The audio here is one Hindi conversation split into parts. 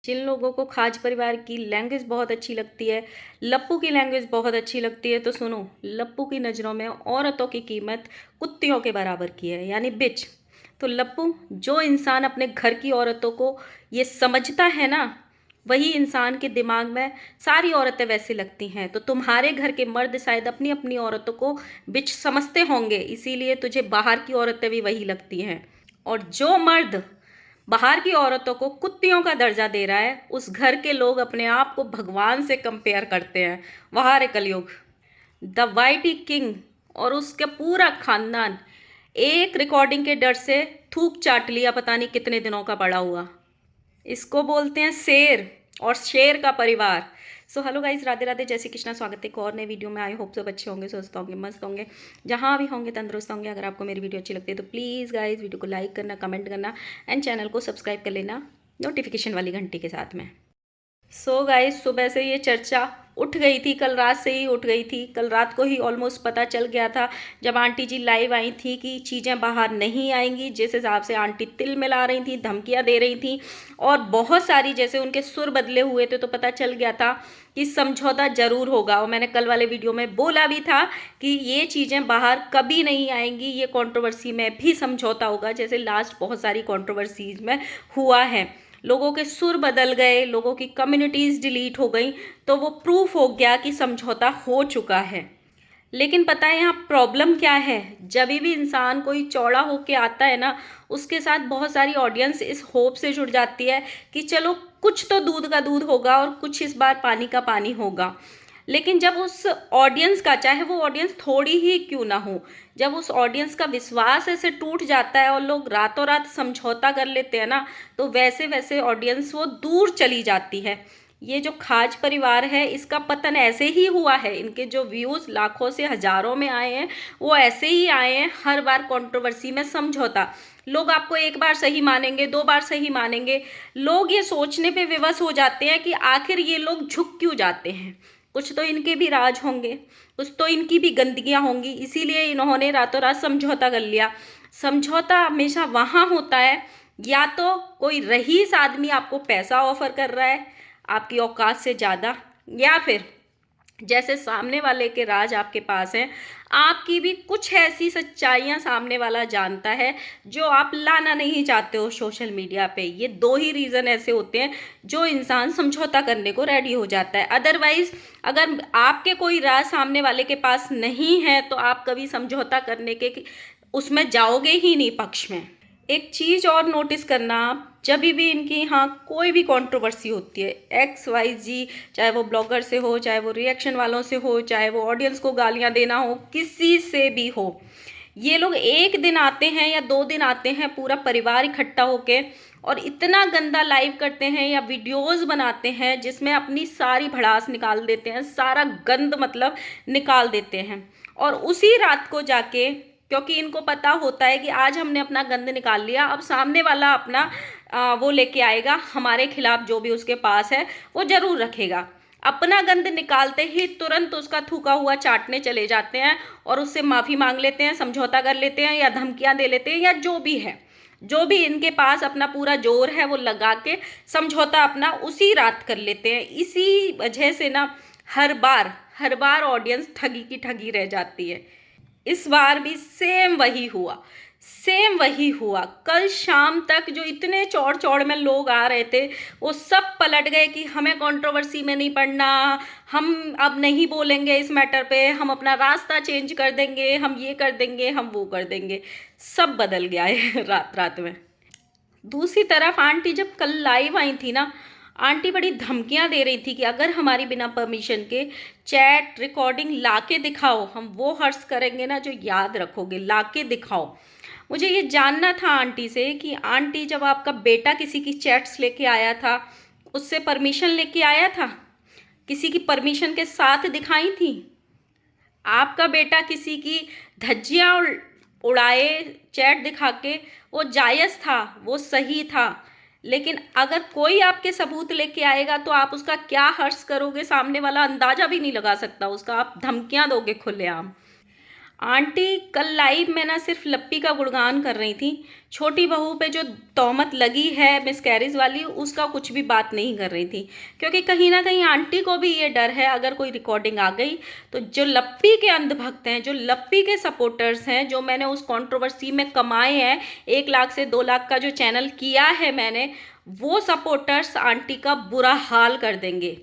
जिन लोगों को खाज परिवार की लैंग्वेज बहुत अच्छी लगती है, लप्पू की लैंग्वेज बहुत अच्छी लगती है, तो सुनो, लप्पू की नज़रों में औरतों की कीमत कुत्तियों के बराबर की है, यानी बिच। तो लप्पू, जो इंसान अपने घर की औरतों को ये समझता है ना, वही इंसान के दिमाग में सारी औरतें वैसी लगती हैं। तो तुम्हारे घर के मर्द शायद अपनी अपनी औरतों को बिच समझते होंगे, इसीलिए तुझे बाहर की औरतें भी वही लगती हैं। और जो मर्द बाहर की औरतों को कुत्तियों का दर्जा दे रहा है, उस घर के लोग अपने आप को भगवान से कंपेयर करते हैं। वहाँ रे कलयुग। द वाइटी किंग और उसका पूरा खानदान एक रिकॉर्डिंग के डर से थूक चाट लिया, पता नहीं कितने दिनों का पड़ा हुआ। इसको बोलते हैं शेर, और शेर का परिवार। So hello guys, Radhe Radhe, जय श्री कृष्णा। स्वागत है एक और नए वीडियो में। आई होप सब अच्छे होंगे, स्वस्थ होंगे, मस्त होंगे, जहाँ भी होंगे तंदुरुस्त होंगे। अगर आपको मेरी वीडियो अच्छी लगती है तो प्लीज़ गाइज वीडियो को लाइक करना, कमेंट करना एंड चैनल को सब्सक्राइब कर लेना नोटिफिकेशन वाली घंटी के साथ में। सो गाइस, सुबह से ये चर्चा उठ गई थी, कल रात से ही उठ गई थी। कल रात को ही ऑलमोस्ट पता चल गया था, जब आंटी जी लाइव आई थी, कि चीज़ें बाहर नहीं आएंगी। जिस हिसाब से आंटी तिल मिला रही थी, धमकियां दे रही थी, और बहुत सारी जैसे उनके सुर बदले हुए थे, तो पता चल गया था कि समझौता जरूर होगा। और मैंने कल वाले वीडियो में बोला भी था कि ये चीज़ें बाहर कभी नहीं आएंगी, ये कंट्रोवर्सी में भी समझौता होगा, जैसे लास्ट बहुत सारी कंट्रोवर्सीज में हुआ है। लोगों के सुर बदल गए, लोगों की कम्युनिटीज़ डिलीट हो गई, तो वो प्रूफ हो गया कि समझौता हो चुका है। लेकिन पता है यहाँ प्रॉब्लम क्या है? जब भी इंसान कोई चौड़ा होके आता है ना, उसके साथ बहुत सारी ऑडियंस इस होप से जुड़ जाती है कि चलो कुछ तो दूध का दूध होगा और कुछ इस बार पानी का पानी होगा। लेकिन जब उस ऑडियंस का, चाहे वो ऑडियंस थोड़ी ही क्यों ना हो, जब उस ऑडियंस का विश्वास ऐसे टूट जाता है और लोग रातों रात समझौता कर लेते हैं ना, तो वैसे वैसे ऑडियंस वो दूर चली जाती है। ये जो खाज परिवार है, इसका पतन ऐसे ही हुआ है। इनके जो व्यूज़ लाखों से हजारों में आए हैं, वो ऐसे ही आए हैं। हर बार कंट्रोवर्सी में समझौता। लोग आपको एक बार सही मानेंगे, दो बार सही मानेंगे। लोग ये सोचने पे विवश हो जाते हैं कि आखिर ये लोग झुक क्यों जाते हैं। कुछ तो इनके भी राज होंगे, कुछ तो इनकी भी गंदगियां होंगी, इसीलिए इन्होंने रातों रात समझौता कर लिया। समझौता हमेशा वहाँ होता है, या तो कोई रईस आदमी आपको पैसा ऑफर कर रहा है आपकी औकात से ज़्यादा, या फिर जैसे सामने वाले के राज आपके पास हैं, आपकी भी कुछ ऐसी सच्चाइयाँ सामने वाला जानता है जो आप लाना नहीं चाहते हो सोशल मीडिया पे। ये दो ही रीज़न ऐसे होते हैं जो इंसान समझौता करने को रेडी हो जाता है। अदरवाइज अगर आपके कोई राज सामने वाले के पास नहीं है, तो आप कभी समझौता करने के उसमें जाओगे ही नहीं पक्ष में। एक चीज़ और नोटिस करना आप, जब भी इनकी यहाँ कोई भी कंट्रोवर्सी होती है, XYZ, चाहे वो ब्लॉगर से हो, चाहे वो रिएक्शन वालों से हो, चाहे वो ऑडियंस को गालियाँ देना हो, किसी से भी हो, ये लोग एक दिन आते हैं या 2 दिन आते हैं, पूरा परिवार इकट्ठा होके, और इतना गंदा लाइव करते हैं या वीडियोस बनाते हैं जिसमें अपनी सारी भड़ास निकाल देते हैं, सारा गंद मतलब निकाल देते हैं। और उसी रात को जाके, क्योंकि इनको पता होता है कि आज हमने अपना गंद निकाल लिया, अब सामने वाला अपना वो लेके आएगा, हमारे खिलाफ जो भी उसके पास है वो जरूर रखेगा। अपना गंद निकालते ही तुरंत उसका थूका हुआ चाटने चले जाते हैं और उससे माफ़ी मांग लेते हैं, समझौता कर लेते हैं, या धमकियां दे लेते हैं, या जो भी है, जो भी इनके पास अपना पूरा जोर है वो लगा के समझौता अपना उसी रात कर लेते हैं। इसी वजह से ना हर बार ऑडियंस ठगी की ठगी रह जाती है। इस बार भी सेम वही हुआ, सेम वही हुआ। कल शाम तक जो इतने चौड़ चौड़ में लोग आ रहे थे, वो सब पलट गए कि हमें कंट्रोवर्सी में नहीं पड़ना, हम अब नहीं बोलेंगे इस मैटर पे, हम अपना रास्ता चेंज कर देंगे, हम ये कर देंगे, हम वो कर देंगे। सब बदल गया है रात रात में। दूसरी तरफ आंटी जब कल लाइव आई थी ना, आंटी बड़ी धमकियां दे रही थी कि अगर हमारी बिना परमिशन के चैट रिकॉर्डिंग लाके दिखाओ, हम वो हर्ष करेंगे ना जो याद रखोगे, लाके दिखाओ। मुझे ये जानना था आंटी से कि आंटी, जब आपका बेटा किसी की चैट्स लेके आया था, उससे परमिशन लेके आया था? किसी की परमिशन के साथ दिखाई थी? आपका बेटा किसी की धज्जियां उड़ाए चैट दिखा के, वो जायज़ था, वो सही था। लेकिन अगर कोई आपके सबूत लेके आएगा तो आप उसका क्या हर्ष करोगे, सामने वाला अंदाजा भी नहीं लगा सकता उसका, आप धमकियां दोगे खुलेआम। आंटी कल लाइव में ना सिर्फ लप्पी का गुणगान कर रही थी, छोटी बहू पे जो तोहमत लगी है मिसकैरेज वाली उसका कुछ भी बात नहीं कर रही थी, क्योंकि कहीं ना कहीं आंटी को भी ये डर है अगर कोई रिकॉर्डिंग आ गई तो जो लप्पी के अंधभक्त हैं, जो लप्पी के सपोर्टर्स हैं, जो मैंने उस कंट्रोवर्सी में कमाए हैं 1 लाख से 2 लाख का जो चैनल किया है मैंने, वो सपोर्टर्स आंटी का बुरा हाल कर देंगे।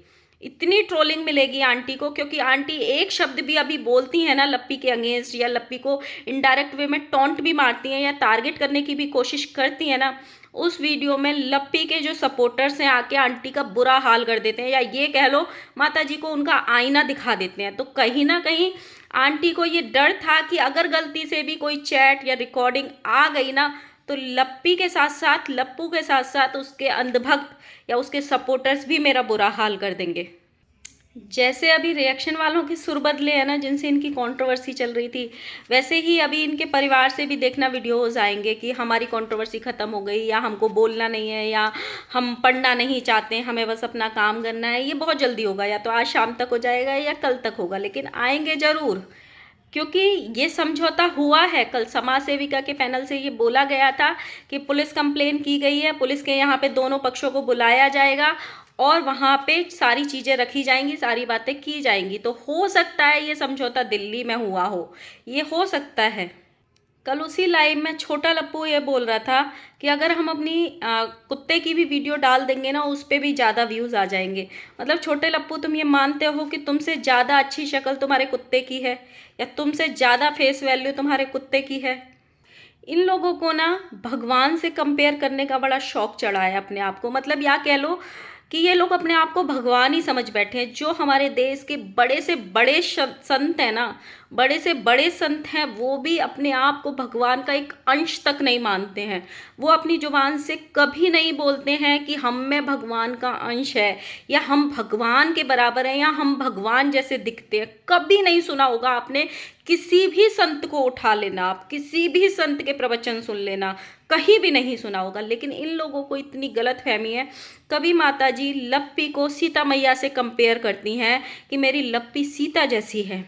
इतनी ट्रोलिंग मिलेगी आंटी को, क्योंकि आंटी एक शब्द भी अभी बोलती है ना लप्पी के अगेंस्ट, या लप्पी को इनडायरेक्ट वे में टॉन्ट भी मारती हैं या टारगेट करने की भी कोशिश करती है ना, उस वीडियो में लप्पी के जो सपोर्टर्स हैं आके आंटी का बुरा हाल कर देते हैं, या ये कह लो माता जी को उनका आईना दिखा देते हैं। तो कहीं ना कहीं आंटी को ये डर था कि अगर गलती से भी कोई चैट या रिकॉर्डिंग आ गई ना तो लप्पी के साथ साथ, लप्पू के साथ साथ उसके अंधभक्त या उसके सपोर्टर्स भी मेरा बुरा हाल कर देंगे। जैसे अभी रिएक्शन वालों के सुर बदले हैं ना, जिनसे इनकी कंट्रोवर्सी चल रही थी, वैसे ही अभी इनके परिवार से भी देखना वीडियोस आएंगे कि हमारी कंट्रोवर्सी ख़त्म हो गई, या हमको बोलना नहीं है, या हम पढ़ना नहीं चाहते, हमें बस अपना काम करना है। ये बहुत जल्दी होगा, या तो आज शाम तक हो जाएगा या कल तक होगा, लेकिन आएंगे ज़रूर, क्योंकि ये समझौता हुआ है। कल समाज सेविका के पैनल से ये बोला गया था कि पुलिस कंप्लेन की गई है, पुलिस के यहाँ पे दोनों पक्षों को बुलाया जाएगा और वहाँ पे सारी चीज़ें रखी जाएंगी, सारी बातें की जाएंगी। तो हो सकता है ये समझौता दिल्ली में हुआ हो, ये हो सकता है। कल उसी लाइव में छोटा लप्पू ये बोल रहा था कि अगर हम अपनी कुत्ते की भी वीडियो डाल देंगे ना उस पर भी ज़्यादा व्यूज़ आ जाएंगे। मतलब छोटे लप्पू, तुम ये मानते हो कि तुमसे ज़्यादा अच्छी शक्ल तुम्हारे कुत्ते की है, या तुमसे ज़्यादा फेस वैल्यू तुम्हारे कुत्ते की है? इन लोगों को ना भगवान से कंपेयर करने का बड़ा शौक चढ़ा है अपने आप को। मतलब या कह लो कि ये लोग अपने आप को भगवान ही समझ बैठे हैं। जो हमारे देश के बड़े से बड़े संत हैं ना, बड़े से बड़े संत हैं, वो भी अपने आप को भगवान का एक अंश तक नहीं मानते हैं। वो अपनी जुबान से कभी नहीं बोलते हैं कि हम में भगवान का अंश है, या हम भगवान के बराबर हैं, या हम भगवान जैसे दिखते हैं। कभी नहीं सुना होगा आपने किसी भी संत को उठा लेना, आप किसी भी संत के प्रवचन सुन लेना, कहीं भी नहीं सुना होगा। लेकिन इन लोगों को इतनी गलत फहमी है। कभी माता जी लप्पी को सीता मैया से कंपेयर करती हैं कि मेरी लप्पी सीता जैसी है।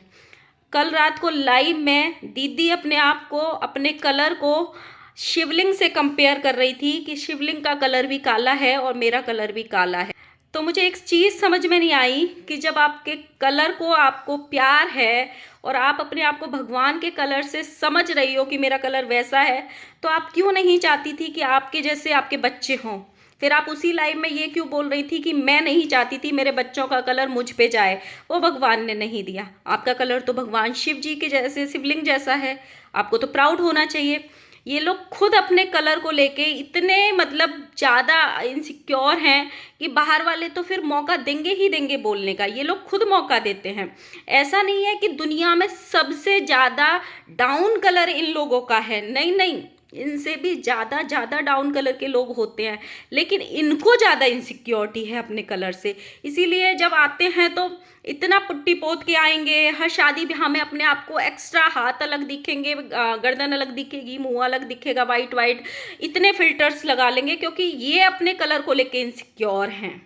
कल रात को लाइव में दीदी अपने आप को, अपने कलर को शिवलिंग से कंपेयर कर रही थी कि शिवलिंग का कलर भी काला है और मेरा कलर भी काला है। तो मुझे एक चीज़ समझ में नहीं आई कि जब आपके कलर को आपको प्यार है और आप अपने आप को भगवान के कलर से समझ रही हो कि मेरा कलर वैसा है, तो आप क्यों नहीं चाहती थी कि आपके जैसे आपके बच्चे हों? फिर आप उसी लाइव में ये क्यों बोल रही थी कि मैं नहीं चाहती थी मेरे बच्चों का कलर मुझ पे जाए, वो भगवान ने नहीं दिया। आपका कलर तो भगवान शिव जी के जैसे, शिवलिंग जैसा है, आपको तो प्राउड होना चाहिए। ये लोग खुद अपने कलर को लेके इतने मतलब ज़्यादा इनसिक्योर हैं कि बाहर वाले तो फिर मौका देंगे ही देंगे बोलने का। ये लोग खुद मौका देते हैं। ऐसा नहीं है कि दुनिया में सबसे ज़्यादा डाउन कलर इन लोगों का है, नहीं नहीं, इनसे भी ज़्यादा डाउन कलर के लोग होते हैं, लेकिन इनको ज़्यादा इनसिक्योरिटी है अपने कलर से। इसीलिए जब आते हैं तो इतना पुट्टी पोत के आएंगे, हर शादी ब्याह में अपने आप को एक्स्ट्रा हाथ अलग दिखेंगे, गर्दन अलग दिखेगी, मुंह अलग दिखेगा, वाइट वाइट, इतने फिल्टर्स लगा लेंगे, क्योंकि ये अपने कलर को लेके इनसिक्योर हैं।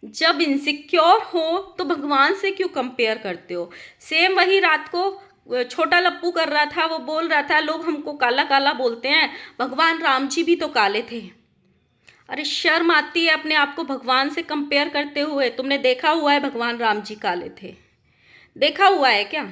जब इनसिक्योर हो तो भगवान से क्यों कंपेयर करते हो? सेम वही रात को छोटा लप्पू कर रहा था, वो बोल रहा था लोग हमको काला काला बोलते हैं, भगवान राम जी भी तो काले थे। अरे शर्म आती है अपने आप को भगवान से कंपेयर करते हुए। तुमने देखा हुआ है भगवान राम जी काले थे? देखा हुआ है क्या?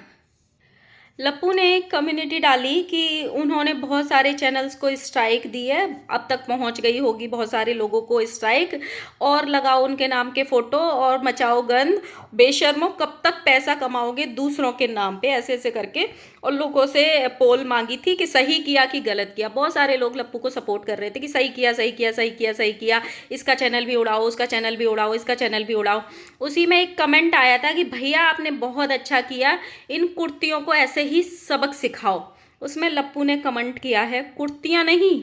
लप्पू ने एक कम्युनिटी डाली कि उन्होंने बहुत सारे चैनल्स को स्ट्राइक दी है, अब तक पहुंच गई होगी बहुत सारे लोगों को स्ट्राइक, और लगाओ उनके नाम के फ़ोटो और मचाओ गंद, बेशर्मो कब तक पैसा कमाओगे दूसरों के नाम पे, ऐसे ऐसे करके। और लोगों से पोल मांगी थी कि सही किया कि गलत किया। बहुत सारे लोग लप्पू को सपोर्ट कर रहे थे कि सही किया, सही किया, सही किया, सही किया, इसका चैनल भी उड़ाओ, उसका चैनल भी उड़ाओ, इसका चैनल भी उड़ाओ। उसी में एक कमेंट आया था कि भैया आपने बहुत अच्छा किया, इन कुर्तियों को ऐसे ही सबक सिखाओ। उसमें लप्पू ने कमेंट किया है कुर्तियाँ नहीं,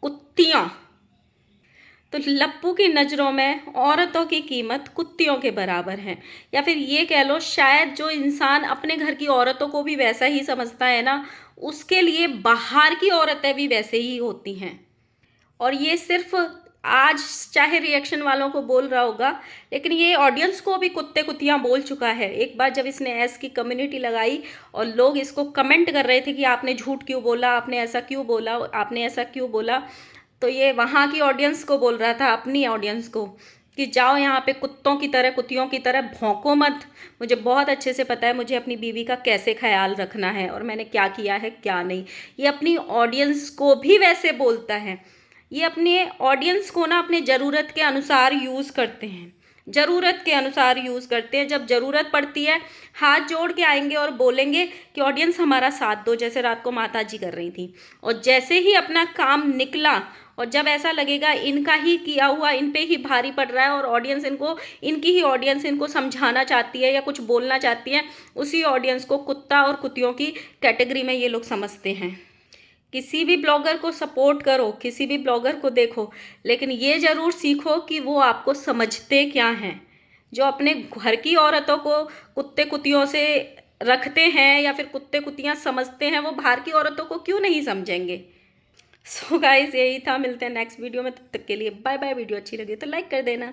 कुत्तियाँ। तो लप्पू की नज़रों में औरतों की कीमत कुत्तियों के बराबर है। या फिर ये कह लो शायद जो इंसान अपने घर की औरतों को भी वैसा ही समझता है ना, उसके लिए बाहर की औरतें भी वैसे ही होती हैं। और ये सिर्फ आज चाहे रिएक्शन वालों को बोल रहा होगा, लेकिन ये ऑडियंस को भी कुत्ते कुतियाँ बोल चुका है। एक बार जब इसने एस की कम्युनिटी लगाई और लोग इसको कमेंट कर रहे थे कि आपने झूठ क्यों बोला, आपने ऐसा क्यों बोला, आपने ऐसा क्यों बोला, तो ये वहाँ की ऑडियंस को बोल रहा था, अपनी ऑडियंस को, कि जाओ यहाँ पे कुत्तों की तरह, कुतियों की तरह भौंको मत। मुझे बहुत अच्छे से पता है मुझे अपनी बीवी का कैसे ख्याल रखना है और मैंने क्या किया है क्या नहीं। ये अपनी ऑडियंस को भी वैसे बोलता है। ये अपने ऑडियंस को ना अपने ज़रूरत के अनुसार यूज़ करते हैं, ज़रूरत के अनुसार यूज़ करते हैं। जब ज़रूरत पड़ती है हाथ जोड़ के आएंगे और बोलेंगे कि ऑडियंस हमारा साथ दो, जैसे रात को माता जी कर रही थी। और जैसे ही अपना काम निकला और जब ऐसा लगेगा इनका ही किया हुआ इन पे ही भारी पड़ रहा है और ऑडियंस इनको, इनकी ही ऑडियंस इनको समझाना चाहती है या कुछ बोलना चाहती है, उसी ऑडियंस को कुत्ता और कुतियों की कैटेगरी में ये लोग समझते हैं। किसी भी ब्लॉगर को सपोर्ट करो, किसी भी ब्लॉगर को देखो, लेकिन ये ज़रूर सीखो कि वो आपको समझते क्या हैं। जो अपने घर की औरतों को कुत्ते कुतियों से रखते हैं या फिर कुत्ते कुतियाँ समझते हैं, वो बाहर की औरतों को क्यों नहीं समझेंगे। सो गाइस, यही था, मिलते हैं नेक्स्ट वीडियो में, तब तक के लिए बाय बाय। वीडियो अच्छी लगी तो लाइक कर देना।